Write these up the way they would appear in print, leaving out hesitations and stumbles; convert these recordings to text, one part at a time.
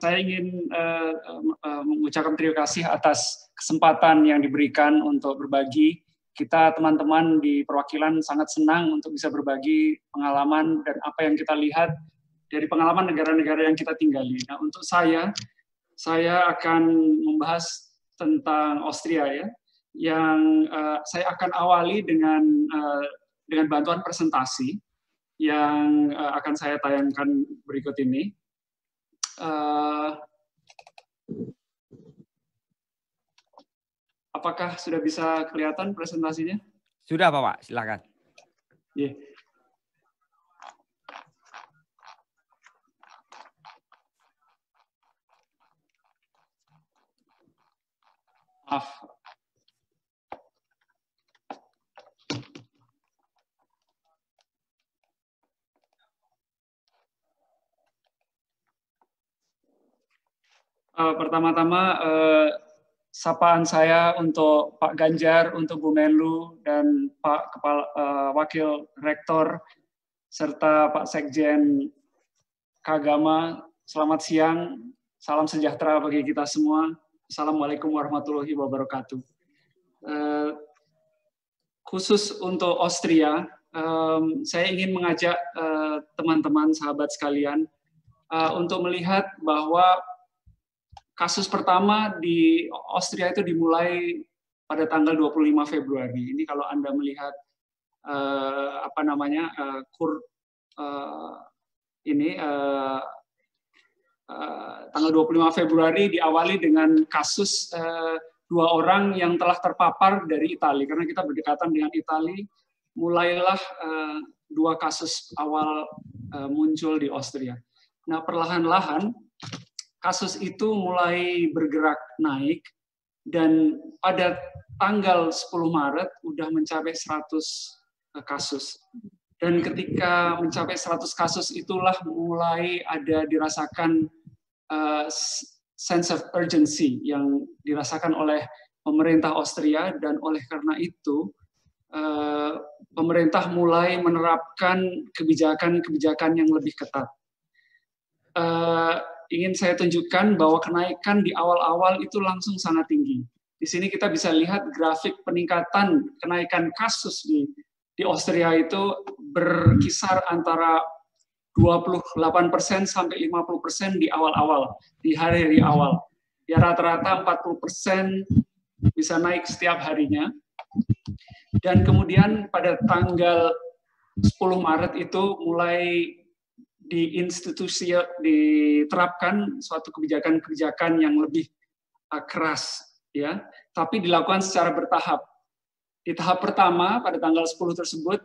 saya ingin mengucapkan terima kasih atas kesempatan yang diberikan untuk berbagi. Kita teman-teman di perwakilan sangat senang untuk bisa berbagi pengalaman dan apa yang kita lihat dari pengalaman negara-negara yang kita tinggali. Nah, untuk saya akan membahas tentang Austria ya, yang saya akan awali dengan bantuan presentasi yang akan saya tayangkan berikut ini. Apakah sudah bisa kelihatan presentasinya? Sudah, Pak. Silakan. Yeah. Maaf. Pertama-tama sapaan saya untuk Pak Ganjar, untuk Bu Menlu, dan Pak Wakil Rektor, serta Pak Sekjen Kagama. Selamat siang, salam sejahtera bagi kita semua. Assalamualaikum warahmatullahi wabarakatuh. Khusus untuk Austria, saya ingin mengajak teman-teman, sahabat sekalian, untuk melihat bahwa kasus pertama di Austria itu dimulai pada tanggal 25 Februari. Ini kalau Anda melihat tanggal 25 Februari diawali dengan kasus 2 orang yang telah terpapar dari Italia. Karena kita berdekatan dengan Italia, mulailah 2 kasus awal muncul di Austria. Nah, perlahan-lahan kasus itu mulai bergerak naik, dan pada tanggal 10 Maret udah mencapai 100 kasus. Dan ketika mencapai 100 kasus itulah mulai ada dirasakan sense of urgency yang dirasakan oleh pemerintah Austria, dan oleh karena itu pemerintah mulai menerapkan kebijakan-kebijakan yang lebih ketat. Ingin saya tunjukkan bahwa kenaikan di awal-awal itu langsung sangat tinggi. Di sini kita bisa lihat grafik peningkatan kenaikan kasus di Austria itu berkisar antara 28% sampai 50% di awal-awal, di hari-hari awal. Ya, rata-rata 40% bisa naik setiap harinya. Dan kemudian pada tanggal 10 Maret itu mulai diterapkan suatu kebijakan-kebijakan yang lebih keras, ya, tapi dilakukan secara bertahap. Di tahap pertama pada tanggal 10 tersebut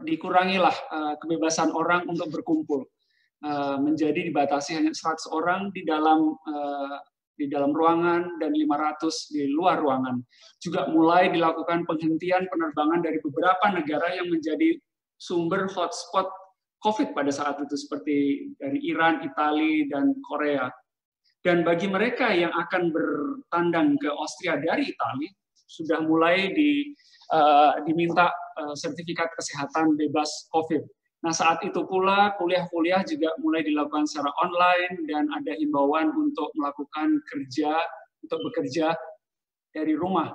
dikurangilah kebebasan orang untuk berkumpul, menjadi dibatasi hanya 100 orang di dalam ruangan dan 500 di luar ruangan. Juga mulai dilakukan penghentian penerbangan dari beberapa negara yang menjadi sumber hotspot COVID pada saat itu, seperti dari Iran, Italia, dan Korea. Dan bagi mereka yang akan bertandang ke Austria dari Italia, sudah mulai diminta sertifikat kesehatan bebas COVID. Nah, saat itu pula kuliah-kuliah juga mulai dilakukan secara online, dan ada himbauan untuk bekerja dari rumah.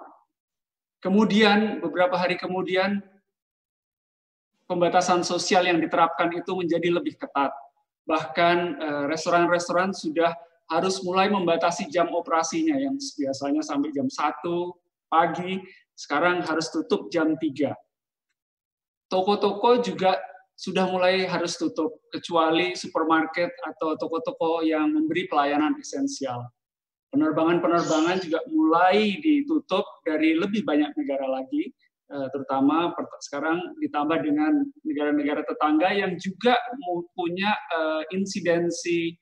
Kemudian, beberapa hari kemudian, pembatasan sosial yang diterapkan itu menjadi lebih ketat. Bahkan restoran-restoran sudah harus mulai membatasi jam operasinya, yang biasanya sampai jam 1 pagi, sekarang harus tutup jam 3. Toko-toko juga sudah mulai harus tutup, kecuali supermarket atau toko-toko yang memberi pelayanan esensial. Penerbangan-penerbangan juga mulai ditutup dari lebih banyak negara lagi, terutama sekarang ditambah dengan negara-negara tetangga yang juga punya insidensi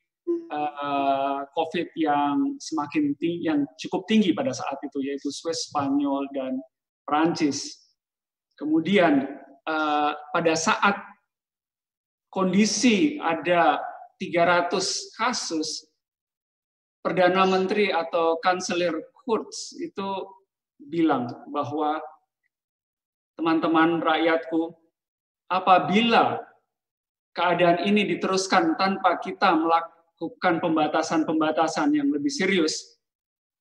COVID yang semakin tinggi, yang cukup tinggi pada saat itu, yaitu Swiss, Spanyol, dan Perancis. Kemudian pada saat kondisi ada 300 kasus, Perdana Menteri atau Kanselir Kurz itu bilang bahwa, teman-teman rakyatku, apabila keadaan ini diteruskan tanpa kita melakukan pembatasan-pembatasan yang lebih serius,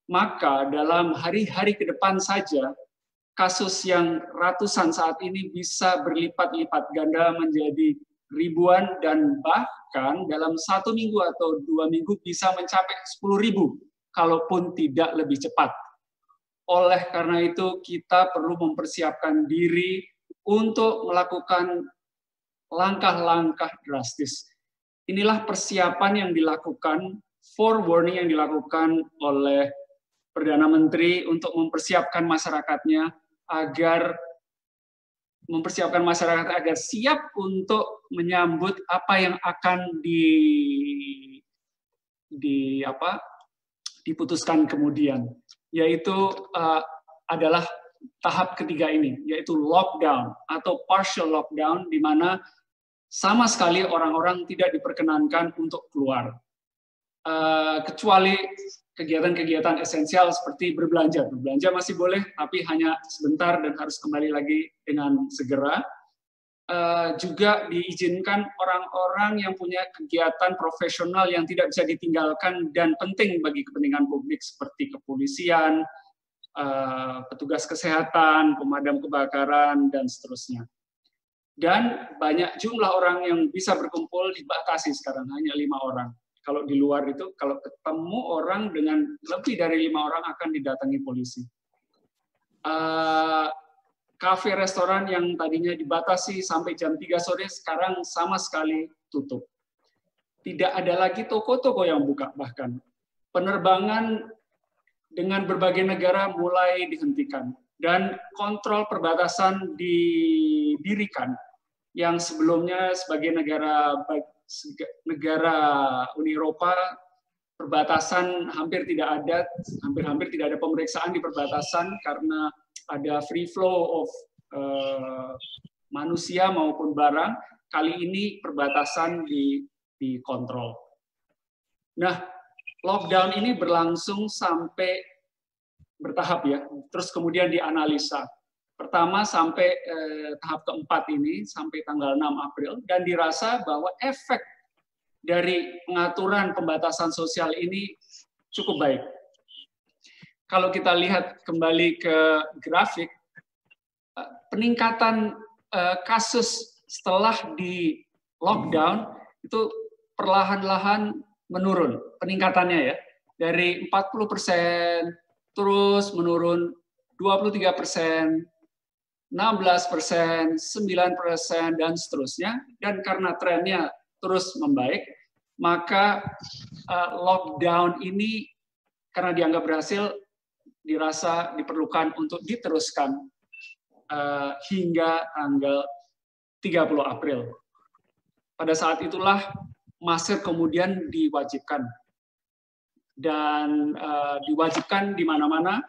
maka dalam hari-hari ke depan saja, kasus yang ratusan saat ini bisa berlipat-lipat ganda menjadi ribuan, dan bahkan dalam 1 minggu atau 2 minggu bisa mencapai 10.000, kalaupun tidak lebih cepat. Oleh karena itu, kita perlu mempersiapkan diri untuk melakukan langkah-langkah drastis. Inilah persiapan yang dilakukan, forewarning yang dilakukan oleh Perdana Menteri untuk mempersiapkan masyarakatnya agar siap untuk menyambut apa yang akan diputuskan kemudian, yaitu adalah tahap ketiga ini, yaitu lockdown atau partial lockdown, di mana sama sekali orang-orang tidak diperkenankan untuk keluar, kecuali kegiatan-kegiatan esensial seperti berbelanja. Berbelanja masih boleh, tapi hanya sebentar dan harus kembali lagi dengan segera. Juga diizinkan orang-orang yang punya kegiatan profesional yang tidak bisa ditinggalkan dan penting bagi kepentingan publik seperti kepolisian, petugas kesehatan, pemadam kebakaran, dan seterusnya. Dan banyak jumlah orang yang bisa berkumpul dibatasi sekarang, hanya 5 orang. Kalau di luar itu, kalau ketemu orang dengan lebih dari 5 orang akan didatangi polisi. Kafe, restoran yang tadinya dibatasi sampai jam 3 sore, sekarang sama sekali tutup. Tidak ada lagi toko-toko yang buka bahkan. Penerbangan dengan berbagai negara mulai dihentikan. Dan kontrol perbatasan didirikan, yang sebelumnya sebagai negara Uni Eropa, perbatasan hampir tidak ada pemeriksaan di perbatasan karena ada free flow of manusia maupun barang. Kali ini perbatasan dikontrol. Nah, lockdown ini berlangsung sampai bertahap ya, terus kemudian dianalisa. Pertama sampai tahap keempat ini, sampai tanggal 6 April, dan dirasa bahwa efek dari pengaturan pembatasan sosial ini cukup baik. Kalau kita lihat kembali ke grafik, peningkatan kasus setelah di lockdown itu perlahan-lahan menurun peningkatannya ya, dari 40% terus menurun 23%, 16%, 9%, dan seterusnya. Dan karena trennya terus membaik, maka lockdown ini karena dianggap berhasil, dirasa diperlukan untuk diteruskan hingga tanggal 30 April. Pada saat itulah masker kemudian diwajibkan. Dan diwajibkan di mana-mana,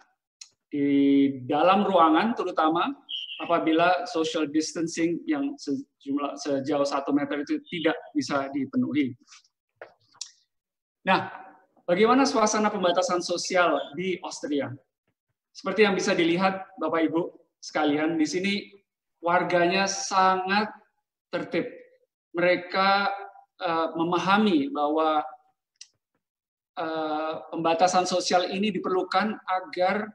di dalam ruangan terutama, apabila social distancing yang sejauh 1 meter itu tidak bisa dipenuhi. Nah, bagaimana suasana pembatasan sosial di Austria? Seperti yang bisa dilihat Bapak Ibu sekalian, di sini warganya sangat tertib. Mereka memahami bahwa pembatasan sosial ini diperlukan agar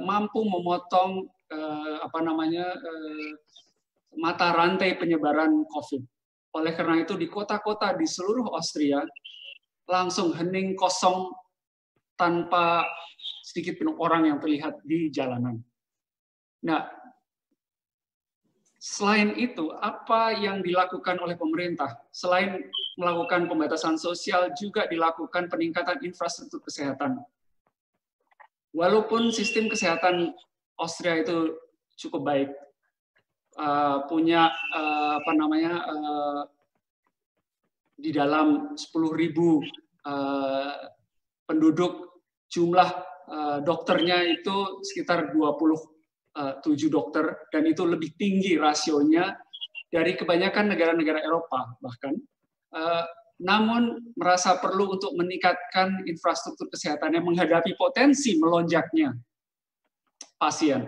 mampu memotong mata rantai penyebaran COVID. Oleh karena itu di kota-kota di seluruh Austria langsung hening kosong tanpa sedikit pun orang yang terlihat di jalanan. Nah, selain itu, apa yang dilakukan oleh pemerintah? Selain melakukan pembatasan sosial, juga dilakukan peningkatan infrastruktur kesehatan. Walaupun sistem kesehatan Austria itu cukup baik, punya di dalam 10.000 penduduk, jumlah dokternya itu sekitar 27 dokter, dan itu lebih tinggi rasionya dari kebanyakan negara-negara Eropa bahkan. Namun merasa perlu untuk meningkatkan infrastruktur kesehatannya menghadapi potensi melonjaknya pasien.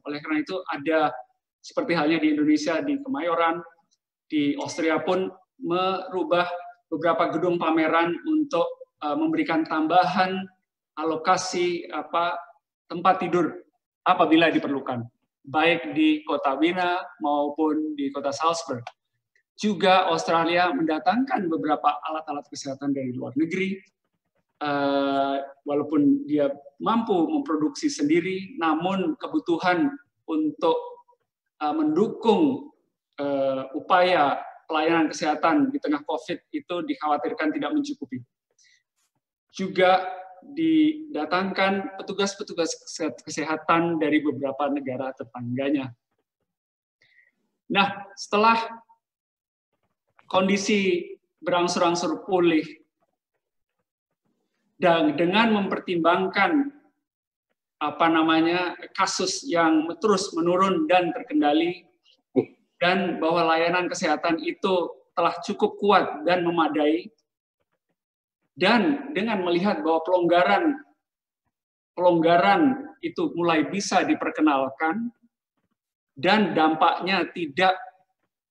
Oleh karena itu ada seperti halnya di Indonesia, di Kemayoran, di Austria pun merubah beberapa gedung pameran untuk memberikan tambahan alokasi tempat tidur apabila diperlukan, baik di kota Wina maupun di kota Salzburg. Juga Australia mendatangkan beberapa alat-alat kesehatan dari luar negeri, walaupun dia mampu memproduksi sendiri, namun kebutuhan untuk mendukung upaya pelayanan kesehatan di tengah COVID itu dikhawatirkan tidak mencukupi. Juga didatangkan petugas-petugas kesehatan dari beberapa negara tetangganya. Nah, setelah kondisi berangsur-angsur pulih dan dengan mempertimbangkan kasus yang terus menurun dan terkendali, dan bahwa layanan kesehatan itu telah cukup kuat dan memadai, dan dengan melihat bahwa pelonggaran itu mulai bisa diperkenalkan dan dampaknya tidak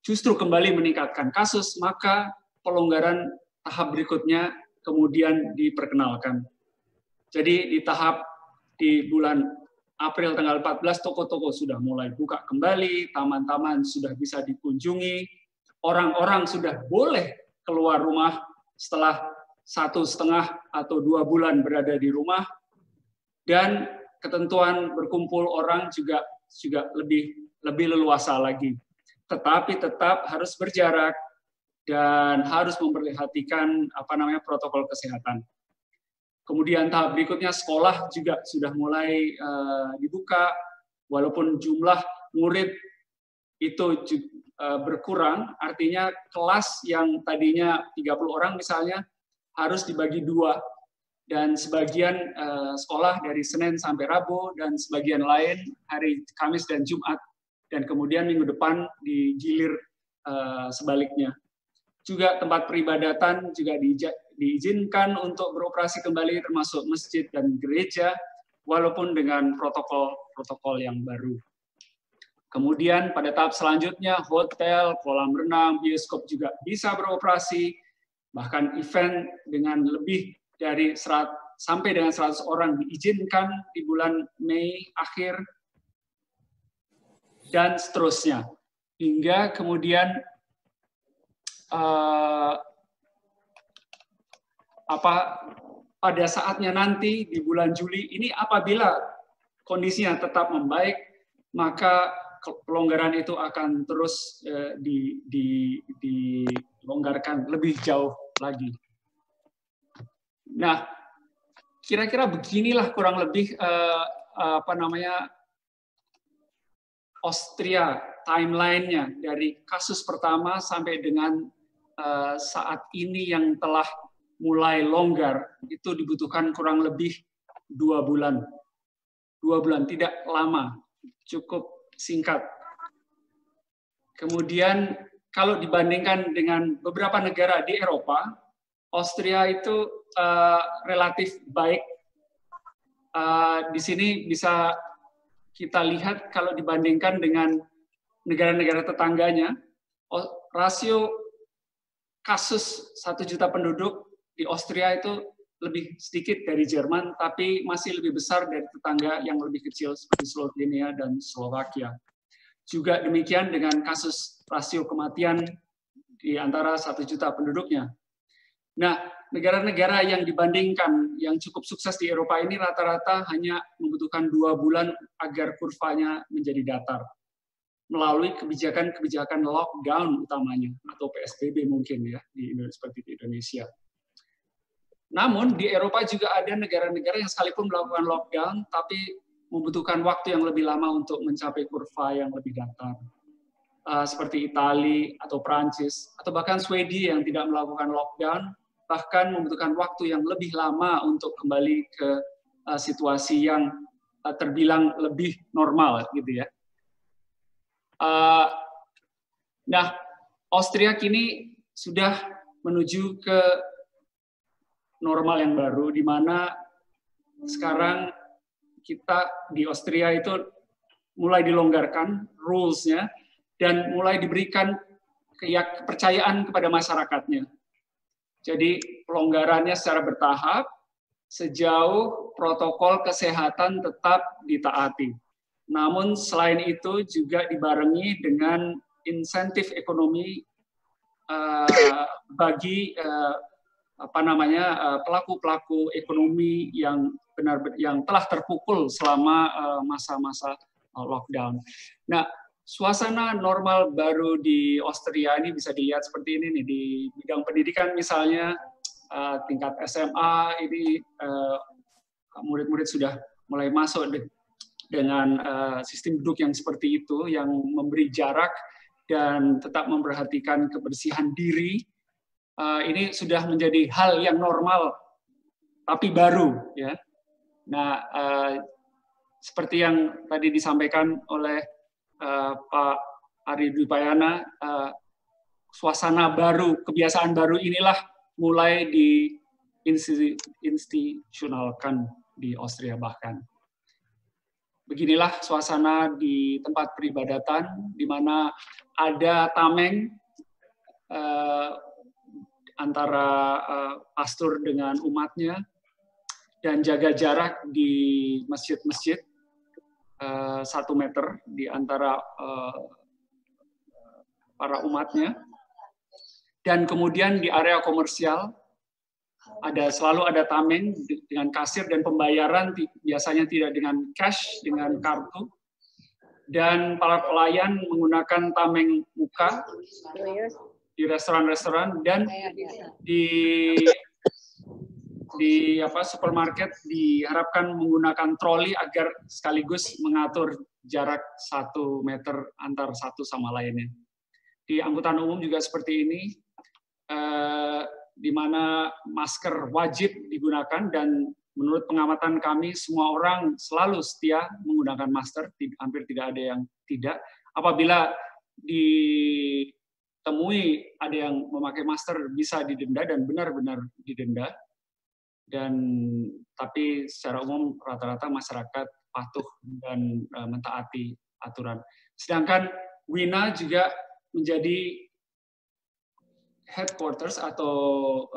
justru kembali meningkatkan kasus, maka pelonggaran tahap berikutnya kemudian diperkenalkan. Jadi di bulan April tanggal 14, toko-toko sudah mulai buka kembali, taman-taman sudah bisa dikunjungi, orang-orang sudah boleh keluar rumah setelah 1,5 atau 2 bulan berada di rumah, dan ketentuan berkumpul orang juga lebih leluasa lagi. Tetapi tetap harus berjarak dan harus memperhatikan protokol kesehatan. Kemudian tahap berikutnya sekolah juga sudah mulai dibuka, walaupun jumlah murid itu berkurang, artinya kelas yang tadinya 30 orang misalnya harus dibagi 2, dan sebagian sekolah dari Senin sampai Rabu, dan sebagian lain hari Kamis dan Jumat, dan kemudian minggu depan digilir sebaliknya. Juga tempat peribadatan juga diizinkan untuk beroperasi kembali, termasuk masjid dan gereja, walaupun dengan protokol yang baru. Kemudian pada tahap selanjutnya, hotel, kolam renang, bioskop juga bisa beroperasi, bahkan event dengan lebih dari 100 sampai dengan 100 orang diizinkan di bulan Mei akhir, dan seterusnya. Hingga kemudian pada saatnya nanti di bulan Juli ini, apabila kondisinya tetap membaik, maka pelonggaran itu akan terus dilonggarkan lebih jauh lagi. Nah, kira-kira beginilah kurang lebih Austria timeline-nya dari kasus pertama sampai dengan saat ini yang telah mulai longgar, itu dibutuhkan kurang lebih 2 bulan. 2 bulan, tidak lama, cukup singkat. Kemudian kalau dibandingkan dengan beberapa negara di Eropa, Austria itu relatif baik. Di sini bisa kita lihat kalau dibandingkan dengan negara-negara tetangganya, rasio kasus 1 juta penduduk di Austria itu lebih sedikit dari Jerman, tapi masih lebih besar dari tetangga yang lebih kecil seperti Slovenia dan Slovakia. Juga demikian dengan kasus rasio kematian di antara 1 juta penduduknya. Nah, negara-negara yang dibandingkan yang cukup sukses di Eropa ini rata-rata hanya membutuhkan 2 bulan agar kurvanya menjadi datar, melalui kebijakan-kebijakan lockdown utamanya, atau PSBB mungkin ya, seperti di Indonesia. Namun di Eropa juga ada negara-negara yang sekalipun melakukan lockdown, tapi membutuhkan waktu yang lebih lama untuk mencapai kurva yang lebih datar. Seperti Italia atau Prancis, atau bahkan Swedia yang tidak melakukan lockdown, bahkan membutuhkan waktu yang lebih lama untuk kembali ke situasi yang terbilang lebih normal, gitu ya. Nah, Austria kini sudah menuju ke normal yang baru, di mana sekarang kita di Austria itu mulai dilonggarkan rules-nya dan mulai diberikan kepercayaan kepada masyarakatnya. Jadi pelonggarannya secara bertahap sejauh protokol kesehatan tetap ditaati. Namun selain itu juga dibarengi dengan insentif ekonomi bagi pelaku-pelaku ekonomi yang yang telah terpukul selama masa-masa lockdown. Nah, suasana normal baru di Austria ini bisa dilihat seperti ini nih, di bidang pendidikan misalnya tingkat SMA ini murid-murid sudah mulai masuk dengan sistem duduk yang seperti itu, yang memberi jarak dan tetap memperhatikan kebersihan diri. Ini sudah menjadi hal yang normal tapi baru, ya. Nah, seperti yang tadi disampaikan oleh Pak Ari Dwipayana, suasana baru, kebiasaan baru inilah mulai diinstitusionalkan di Austria bahkan. Beginilah suasana di tempat peribadatan, di mana ada tameng antara pastor dengan umatnya, dan jaga jarak di masjid-masjid 1 meter di antara para umatnya. Dan kemudian di area komersial selalu ada tameng dengan kasir, dan pembayaran biasanya tidak dengan cash, dengan kartu. Dan para pelayan menggunakan tameng muka di restoran-restoran, dan di supermarket diharapkan menggunakan troli agar sekaligus mengatur jarak 1 meter antar satu sama lainnya. Di angkutan umum juga seperti ini, di mana masker wajib digunakan, dan menurut pengamatan kami semua orang selalu setia menggunakan masker, hampir tidak ada yang tidak. Apabila ditemui ada yang memakai masker bisa didenda, dan benar-benar didenda. Tapi secara umum rata-rata masyarakat patuh dan mentaati aturan. Sedangkan Wina juga menjadi headquarters atau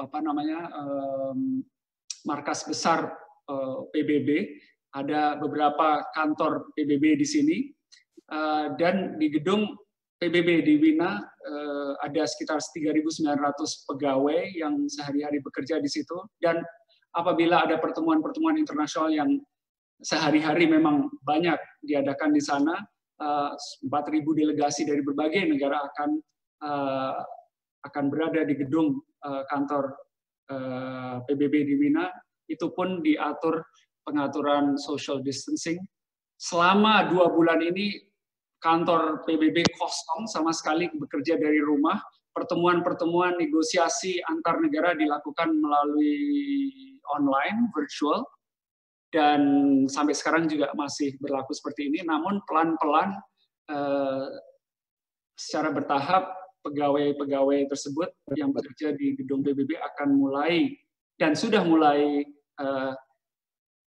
markas besar PBB. Ada beberapa kantor PBB di sini, dan di gedung PBB di Wina ada sekitar 3.900 pegawai yang sehari-hari bekerja di situ. Dan apabila ada pertemuan-pertemuan internasional yang sehari-hari memang banyak diadakan di sana, 4.000 delegasi dari berbagai negara akan berada di gedung kantor PBB di Wina. Itu pun diatur pengaturan social distancing. Selama 2 bulan ini kantor PBB kosong, sama sekali bekerja dari rumah. Pertemuan-pertemuan negosiasi antar negara dilakukan melalui online, virtual, dan sampai sekarang juga masih berlaku seperti ini. Namun pelan-pelan, secara bertahap, pegawai-pegawai tersebut yang bekerja di gedung PBB akan mulai, dan sudah mulai,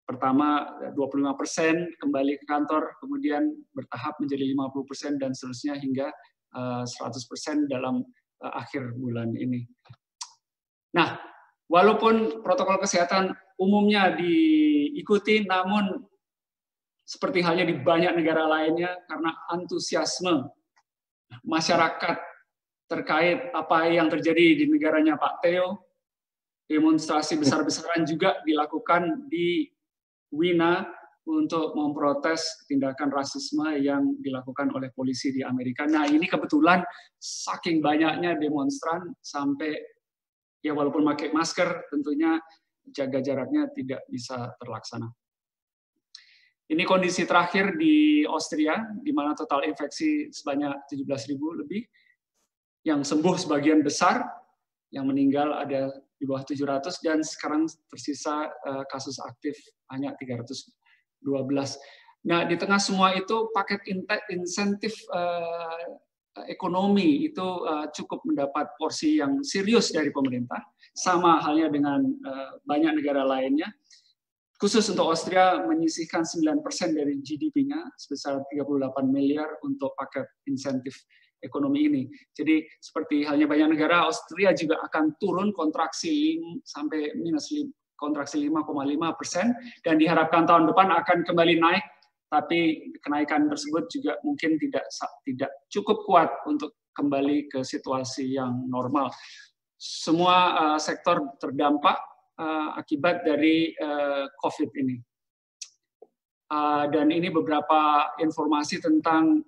pertama 25% kembali ke kantor, kemudian bertahap menjadi 50%, dan seterusnya hingga 100% dalam akhir bulan ini. Nah, walaupun protokol kesehatan umumnya diikuti, namun seperti halnya di banyak negara lainnya, karena antusiasme masyarakat terkait apa yang terjadi di negaranya Pak Theo, demonstrasi besar-besaran juga dilakukan di Wina untuk memprotes tindakan rasisme yang dilakukan oleh polisi di Amerika. Nah, ini kebetulan saking banyaknya demonstran sampai, ya walaupun pakai masker, tentunya jaga jaraknya tidak bisa terlaksana. Ini kondisi terakhir di Austria, di mana total infeksi sebanyak 17.000 lebih, yang sembuh sebagian besar, yang meninggal ada di bawah 700, dan sekarang tersisa kasus aktif hanya 312. Nah, di tengah semua itu, paket insentif ekonomi itu cukup mendapat porsi yang serius dari pemerintah, sama halnya dengan banyak negara lainnya. Khusus untuk Austria menyisihkan 9% dari GDP-nya sebesar 38 miliar untuk paket insentif ekonomi ini. Jadi seperti halnya banyak negara, Austria juga akan turun kontraksi sampai kontraksi 5,5%, dan diharapkan tahun depan akan kembali naik, tapi kenaikan tersebut juga mungkin tidak cukup kuat untuk kembali ke situasi yang normal. Semua sektor terdampak akibat dari COVID ini. Dan ini beberapa informasi tentang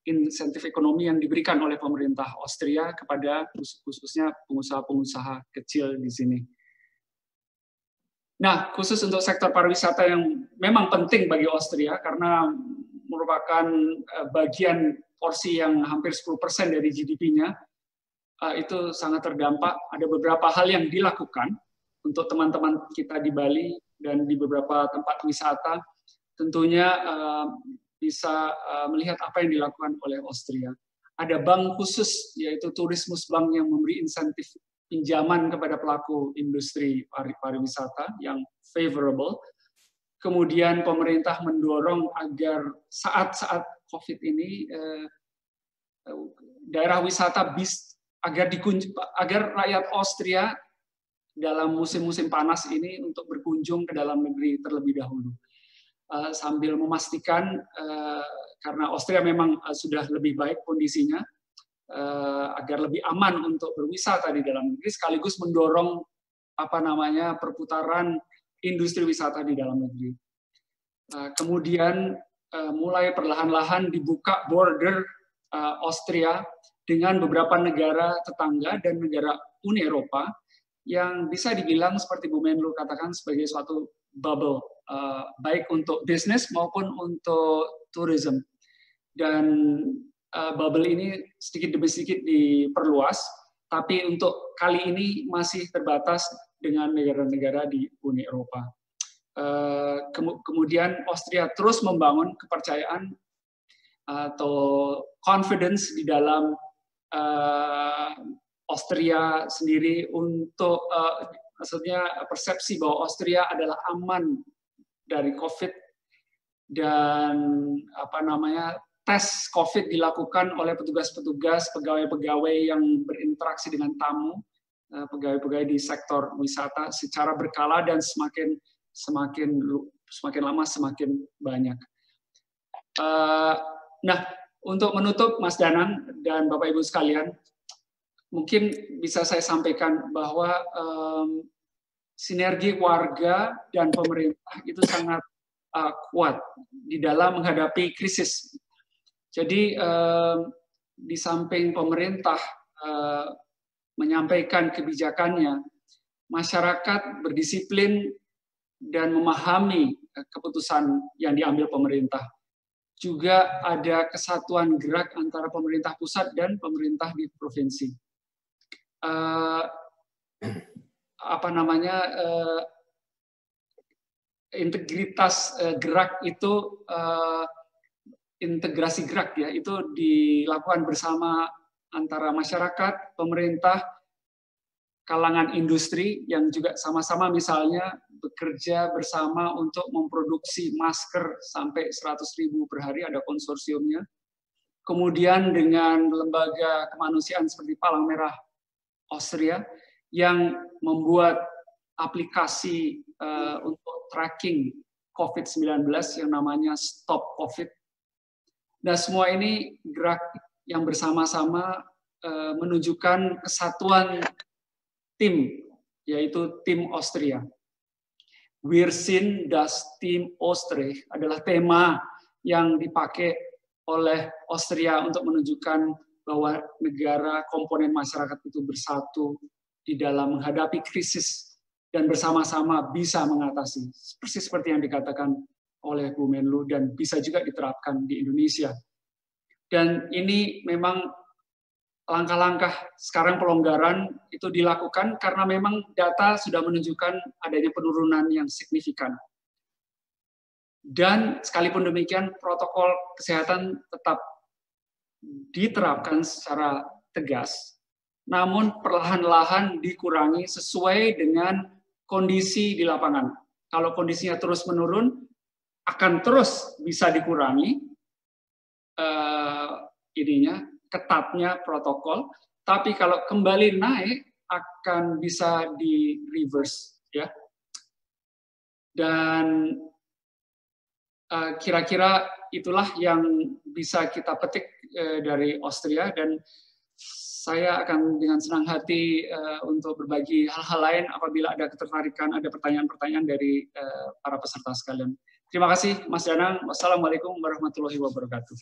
insentif ekonomi yang diberikan oleh pemerintah Austria kepada khususnya pengusaha-pengusaha kecil di sini. Nah, khusus untuk sektor pariwisata yang memang penting bagi Austria karena merupakan bagian porsi yang hampir 10% dari GDP-nya, itu sangat terdampak. Ada beberapa hal yang dilakukan untuk teman-teman kita di Bali dan di beberapa tempat wisata, tentunya bisa melihat apa yang dilakukan oleh Austria. Ada bank khusus, yaitu Tourismus Bank, yang memberi insentif pinjaman kepada pelaku industri pariwisata yang favorable. Kemudian pemerintah mendorong agar saat-saat COVID ini daerah wisata agar rakyat Austria dalam musim-musim panas ini untuk berkunjung ke dalam negeri terlebih dahulu. Sambil memastikan, karena Austria memang sudah lebih baik kondisinya, agar lebih aman untuk berwisata di dalam negeri, sekaligus mendorong perputaran industri wisata di dalam negeri. Kemudian mulai perlahan-lahan dibuka border Austria dengan beberapa negara tetangga dan negara Uni Eropa yang bisa dibilang seperti Bu Menlu katakan sebagai suatu bubble, baik untuk bisnis maupun untuk tourism. Dan bubble ini sedikit demi sedikit diperluas, tapi untuk kali ini masih terbatas dengan negara-negara di Uni Eropa. Kemudian Austria terus membangun kepercayaan atau confidence di dalam Austria sendiri untuk maksudnya persepsi bahwa Austria adalah aman dari COVID, dan tes COVID dilakukan oleh petugas-petugas, pegawai-pegawai yang berinteraksi dengan tamu, pegawai-pegawai di sektor wisata secara berkala dan semakin lama semakin banyak. Nah, untuk menutup, Mas Danang dan Bapak Ibu sekalian, mungkin bisa saya sampaikan bahwa sinergi warga dan pemerintah itu sangat kuat di dalam menghadapi krisis. Jadi di samping pemerintah menyampaikan kebijakannya, masyarakat berdisiplin dan memahami keputusan yang diambil pemerintah. Juga ada kesatuan gerak antara pemerintah pusat dan pemerintah di provinsi. Integritas gerak itu, integrasi gerak ya, itu dilakukan bersama antara masyarakat, pemerintah, kalangan industri yang juga sama-sama misalnya bekerja bersama untuk memproduksi masker sampai 100.000 per hari, ada konsorsiumnya. Kemudian dengan lembaga kemanusiaan seperti Palang Merah Austria yang membuat aplikasi untuk tracking COVID-19 yang namanya Stop COVID. Nah, semua ini gerak yang bersama-sama menunjukkan kesatuan tim, yaitu tim Austria. Wir sind das Team Austria adalah tema yang dipakai oleh Austria untuk menunjukkan bahwa negara komponen masyarakat itu bersatu di dalam menghadapi krisis dan bersama-sama bisa mengatasi. Persis seperti yang dikatakan oleh Bu Menlu dan bisa juga diterapkan di Indonesia. Dan ini memang langkah-langkah sekarang pelonggaran itu dilakukan karena memang data sudah menunjukkan adanya penurunan yang signifikan. Dan sekalipun demikian, protokol kesehatan tetap diterapkan secara tegas, namun perlahan-lahan dikurangi sesuai dengan kondisi di lapangan. Kalau kondisinya terus menurun, akan terus bisa dikurangi. ininya, ketatnya protokol. Tapi kalau kembali naik akan bisa di reverse, ya. Dan kira-kira itulah yang bisa kita petik dari Austria, dan saya akan dengan senang hati untuk berbagi hal-hal lain apabila ada ketertarikan, ada pertanyaan-pertanyaan dari para peserta sekalian. Terima kasih, Mas Danang. Wassalamualaikum warahmatullahi wabarakatuh.